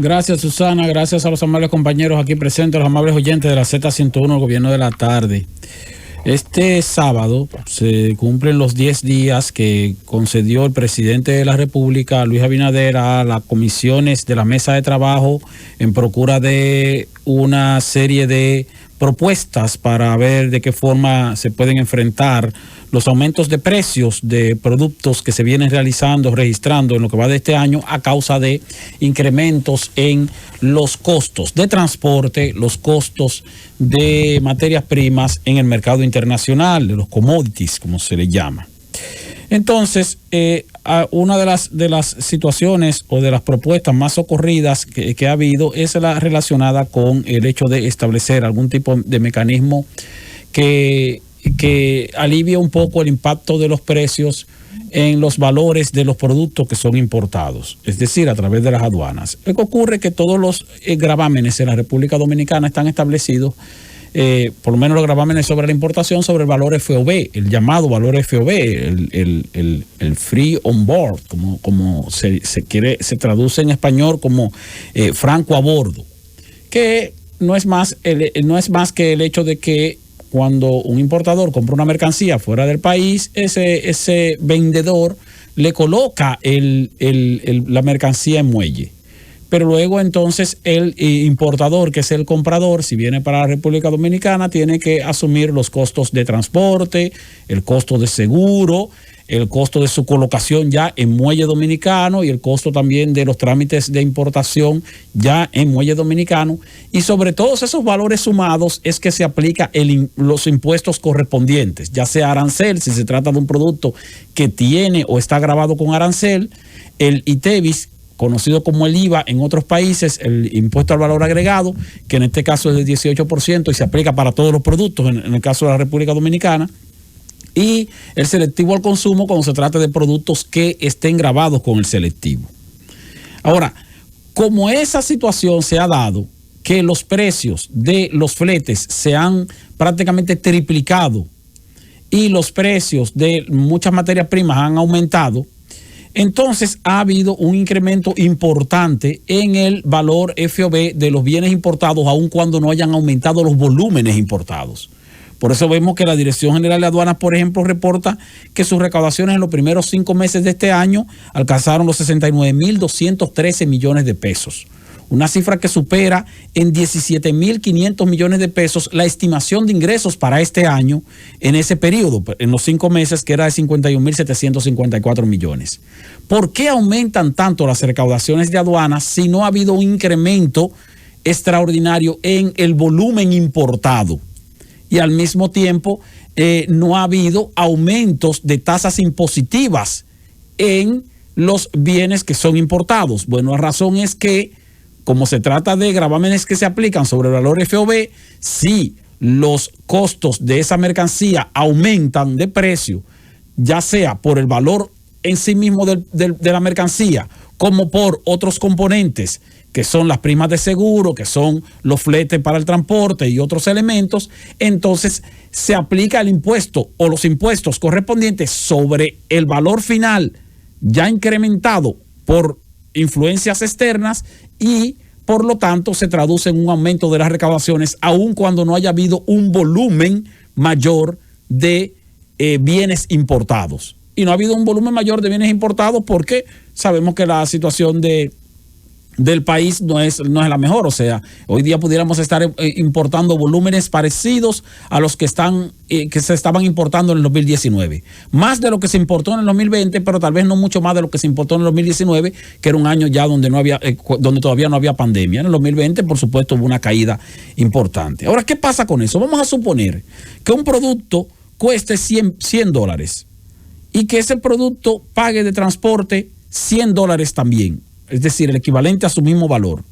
Gracias, Susana. Gracias a los amables compañeros aquí presentes, los amables oyentes de la Z101, el Gobierno de la Tarde. Este sábado se cumplen los 10 días que concedió el presidente de la República, Luis Abinader, a las comisiones de la mesa de trabajo en procura de una serie de propuestas para ver de qué forma se pueden enfrentar los aumentos de precios de productos que se vienen registrando en lo que va de este año a causa de incrementos en los costos de transporte, los costos de materias primas en el mercado internacional, de los commodities, como se le llama. Entonces, una de las situaciones o de las propuestas más ocurridas que ha habido es la relacionada con el hecho de establecer algún tipo de mecanismo que alivie un poco el impacto de los precios en los valores de los productos que son importados, es decir, a través de las aduanas. Lo que ocurre es que todos los gravámenes en la República Dominicana están establecidos, por lo menos los gravámenes sobre la importación, sobre el valor FOB, el llamado valor FOB, el free on board, como se traduce en español como franco a bordo, que no es más que el hecho de que cuando un importador compra una mercancía fuera del país, ese vendedor le coloca la mercancía en muelle. Pero luego entonces el importador, que es el comprador, si viene para la República Dominicana, tiene que asumir los costos de transporte, el costo de seguro, el costo de su colocación ya en muelle dominicano y el costo también de los trámites de importación ya en muelle dominicano. Y sobre todos esos valores sumados es que se aplica los impuestos correspondientes, ya sea arancel, si se trata de un producto que tiene o está grabado con arancel, el ITEVIS, conocido como el IVA en otros países, el impuesto al valor agregado, que en este caso es del 18% y se aplica para todos los productos, en el caso de la República Dominicana, y el selectivo al consumo cuando se trata de productos que estén grabados con el selectivo. Ahora, como esa situación se ha dado, que los precios de los fletes se han prácticamente triplicado y los precios de muchas materias primas han aumentado, entonces ha habido un incremento importante en el valor FOB de los bienes importados, aun cuando no hayan aumentado los volúmenes importados. Por eso vemos que la Dirección General de Aduanas, por ejemplo, reporta que sus recaudaciones en los primeros 5 meses de este año alcanzaron los 69.213 millones de pesos. Una cifra que supera en 17.500 millones de pesos la estimación de ingresos para este año en ese periodo, en los 5 meses, que era de 51.754 millones. ¿Por qué aumentan tanto las recaudaciones de aduanas si no ha habido un incremento extraordinario en el volumen importado? Y al mismo tiempo no ha habido aumentos de tasas impositivas en los bienes que son importados. Bueno, la razón es que, como se trata de gravámenes que se aplican sobre el valor FOB, si los costos de esa mercancía aumentan de precio, ya sea por el valor en sí mismo de la mercancía, como por otros componentes, que son las primas de seguro, que son los fletes para el transporte y otros elementos, entonces se aplica el impuesto o los impuestos correspondientes sobre el valor final ya incrementado por influencias externas y por lo tanto se traduce en un aumento de las recaudaciones aun cuando no haya habido un volumen mayor de bienes importados. Y no ha habido un volumen mayor de bienes importados porque sabemos que la situación del país no es la mejor. O sea, hoy día pudiéramos estar importando volúmenes parecidos a los que se estaban importando en el 2019. Más de lo que se importó en el 2020, pero tal vez no mucho más de lo que se importó en el 2019, que era un año ya donde donde todavía no había pandemia. En el 2020, por supuesto, hubo una caída importante. Ahora, ¿qué pasa con eso? Vamos a suponer que un producto cueste $100 y que ese producto pague de transporte $100 también. Es decir, el equivalente a su mismo valor,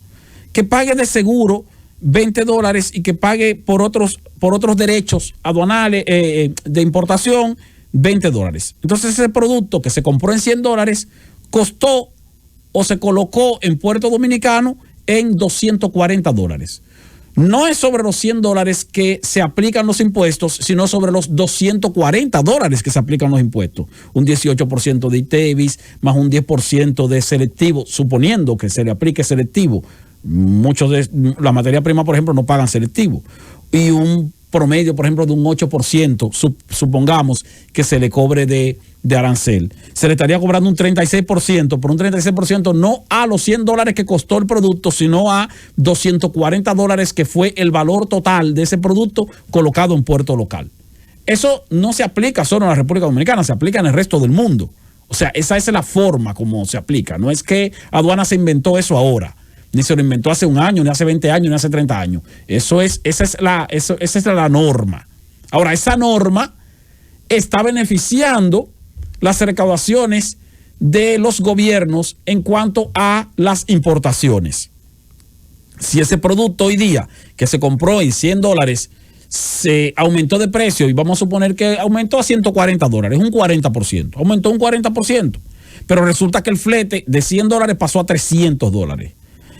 que pague de seguro $20 y que pague por otros derechos aduanales de importación $20. Entonces ese producto que se compró en $100 costó o se colocó en Puerto Dominicano en $240. no es sobre los $100 que se aplican los impuestos, sino sobre los $240 que se aplican los impuestos. Un 18% de ITEVIS más un 10% de selectivo, suponiendo que se le aplique selectivo. Muchos de la materia prima, por ejemplo, no pagan selectivo. Y un promedio, por ejemplo, de un 8%, supongamos que se le cobre de arancel. Se le estaría cobrando un 36%, por un 36% no a los $100 que costó el producto, sino a $240 que fue el valor total de ese producto colocado en puerto local. Eso no se aplica solo en la República Dominicana, se aplica en el resto del mundo. O sea, esa es la forma como se aplica. No es que aduana se inventó eso ahora, ni se lo inventó hace un año, ni hace 20 años, ni hace 30 años. Esa es la norma. Ahora, esa norma está beneficiando las recaudaciones de los gobiernos en cuanto a las importaciones. Si ese producto hoy día que se compró en $100 se aumentó de precio, y vamos a suponer que aumentó a $140, un 40%, aumentó un 40%, pero resulta que el flete de $100 pasó a $300.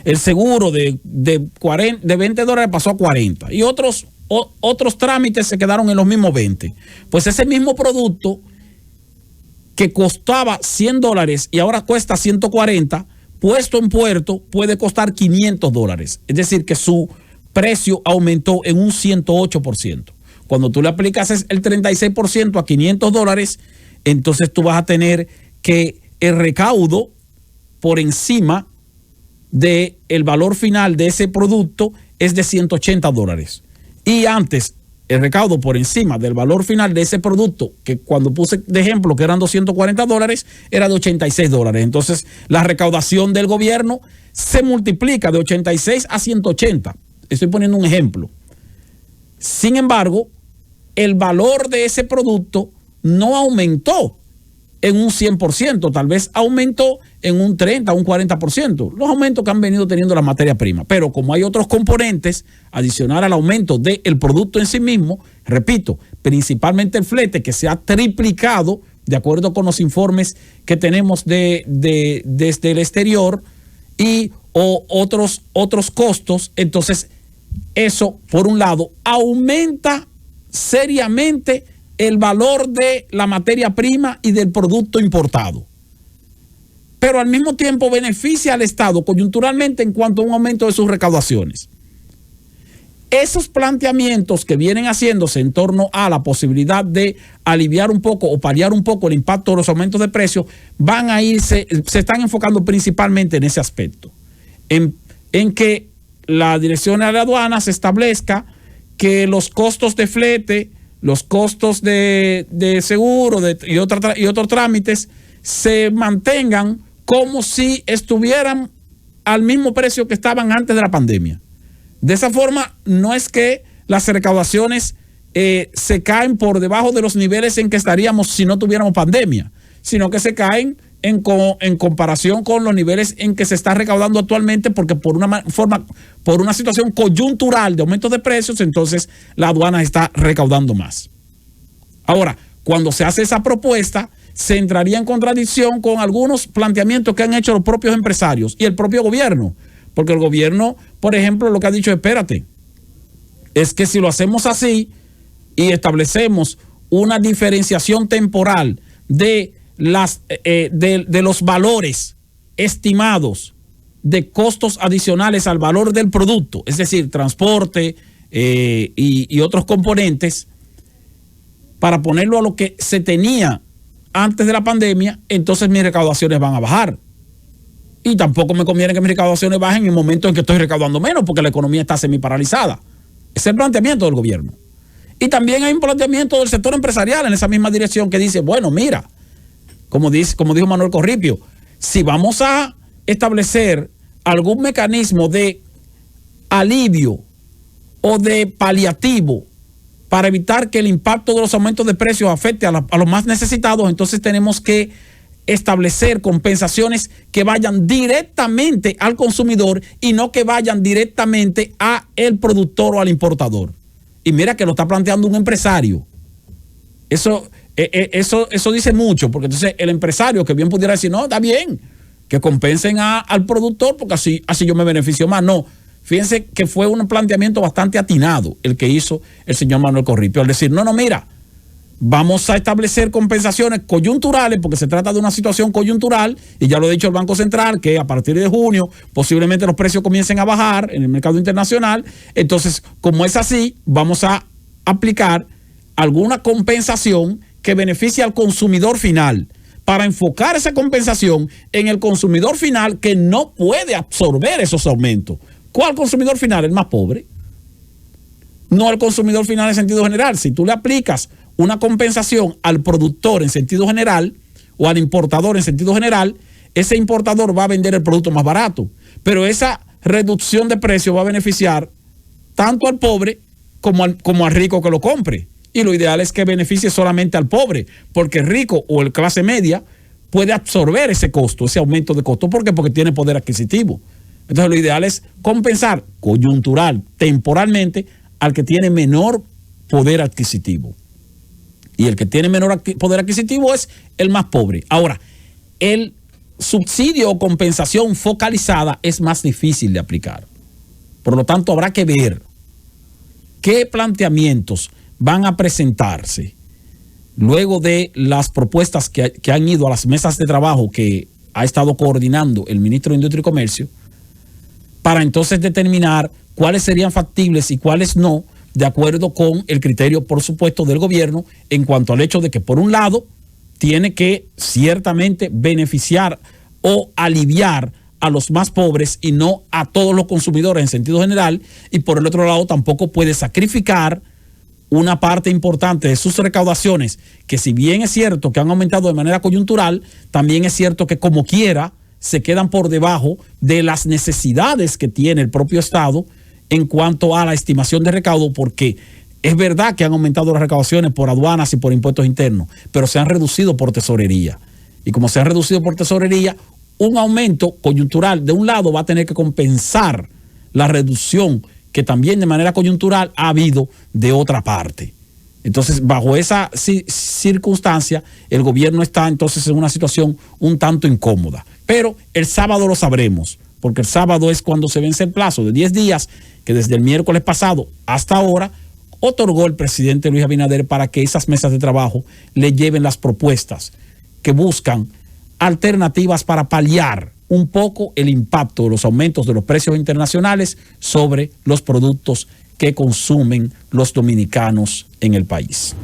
El seguro de $20 pasó a 40 y otros trámites se quedaron en los mismos 20. Pues ese mismo producto que costaba $100 y ahora cuesta 140, puesto en puerto puede costar $500. Es decir, que su precio aumentó en un 108%. Cuando tú le aplicas el 36% a $500, entonces tú vas a tener que el recaudo por encima del valor final de ese producto es de $180. Y antes, el recaudo por encima del valor final de ese producto, que cuando puse de ejemplo que eran $240, era de $86. Entonces, la recaudación del gobierno se multiplica de 86 a 180. Estoy poniendo un ejemplo. Sin embargo, el valor de ese producto no aumentó en un 100%, tal vez aumentó en un 30, un 40%, los aumentos que han venido teniendo la materia prima. Pero como hay otros componentes, adicional al aumento del producto en sí mismo, repito, principalmente el flete que se ha triplicado, de acuerdo con los informes que tenemos desde el exterior, y otros costos, entonces eso, por un lado, aumenta seriamente el valor de la materia prima y del producto importado. Pero al mismo tiempo beneficia al Estado coyunturalmente en cuanto a un aumento de sus recaudaciones. Esos planteamientos que vienen haciéndose en torno a la posibilidad de aliviar un poco o paliar un poco el impacto de los aumentos de precios van a irse, se están enfocando principalmente en ese aspecto, en que la Dirección de Aduanas establezca que los costos de flete, los costos de seguro y otros trámites se mantengan como si estuvieran al mismo precio que estaban antes de la pandemia. De esa forma, no es que las recaudaciones se caen por debajo de los niveles en que estaríamos si no tuviéramos pandemia, sino que se caen en comparación con los niveles en que se está recaudando actualmente, porque por una situación coyuntural de aumentos de precios, entonces la aduana está recaudando más. Ahora, cuando se hace esa propuesta, se entraría en contradicción con algunos planteamientos que han hecho los propios empresarios y el propio gobierno, porque el gobierno, por ejemplo, lo que ha dicho, espérate, es que si lo hacemos así y establecemos una diferenciación temporal de los valores estimados de costos adicionales al valor del producto, es decir, transporte y otros componentes, para ponerlo a lo que se tenía antes de la pandemia, entonces mis recaudaciones van a bajar. Y tampoco me conviene que mis recaudaciones bajen en el momento en que estoy recaudando menos, porque la economía está semiparalizada. Ese es el planteamiento del gobierno. Y también hay un planteamiento del sector empresarial en esa misma dirección que dice, bueno, mira, como dijo Manuel Corripio, si vamos a establecer algún mecanismo de alivio o de paliativo para evitar que el impacto de los aumentos de precios afecte a los más necesitados, entonces tenemos que establecer compensaciones que vayan directamente al consumidor y no que vayan directamente al productor o al importador. Y mira que lo está planteando un empresario. Eso dice mucho, porque entonces el empresario que bien pudiera decir, no, está bien, que compensen al productor porque así yo me beneficio más. No, fíjense que fue un planteamiento bastante atinado el que hizo el señor Manuel Corripio, al decir, no, mira, vamos a establecer compensaciones coyunturales porque se trata de una situación coyuntural y ya lo ha dicho el Banco Central que a partir de junio posiblemente los precios comiencen a bajar en el mercado internacional. Entonces, como es así, vamos a aplicar alguna compensación que beneficie al consumidor final para enfocar esa compensación en el consumidor final que no puede absorber esos aumentos. ¿Cuál consumidor final? El más pobre. No el consumidor final en sentido general. Si tú le aplicas una compensación al productor en sentido general o al importador en sentido general, ese importador va a vender el producto más barato. Pero esa reducción de precio va a beneficiar tanto al pobre como al rico que lo compre. Y lo ideal es que beneficie solamente al pobre, porque el rico o el clase media puede absorber ese costo, ese aumento de costo. ¿Por qué? Porque tiene poder adquisitivo. Entonces lo ideal es compensar coyuntural, temporalmente, al que tiene menor poder adquisitivo. Y el que tiene menor poder adquisitivo es el más pobre. Ahora, el subsidio o compensación focalizada es más difícil de aplicar. Por lo tanto, habrá que ver qué planteamientos van a presentarse luego de las propuestas que han ido a las mesas de trabajo que ha estado coordinando el ministro de Industria y Comercio, para entonces determinar cuáles serían factibles y cuáles no, de acuerdo con el criterio, por supuesto, del gobierno, en cuanto al hecho de que, por un lado, tiene que ciertamente beneficiar o aliviar a los más pobres y no a todos los consumidores en sentido general, y por el otro lado tampoco puede sacrificar una parte importante de sus recaudaciones, que si bien es cierto que han aumentado de manera coyuntural, también es cierto que como quiera se quedan por debajo de las necesidades que tiene el propio Estado en cuanto a la estimación de recaudo, porque es verdad que han aumentado las recaudaciones por aduanas y por impuestos internos, pero se han reducido por tesorería. Y como se han reducido por tesorería, un aumento coyuntural de un lado va a tener que compensar la reducción que también de manera coyuntural ha habido de otra parte. Entonces, bajo esa circunstancia, el gobierno está entonces en una situación un tanto incómoda. Pero el sábado lo sabremos, porque el sábado es cuando se vence el plazo de 10 días que desde el miércoles pasado hasta ahora otorgó el presidente Luis Abinader para que esas mesas de trabajo le lleven las propuestas que buscan alternativas para paliar un poco el impacto de los aumentos de los precios internacionales sobre los productos que consumen los dominicanos en el país.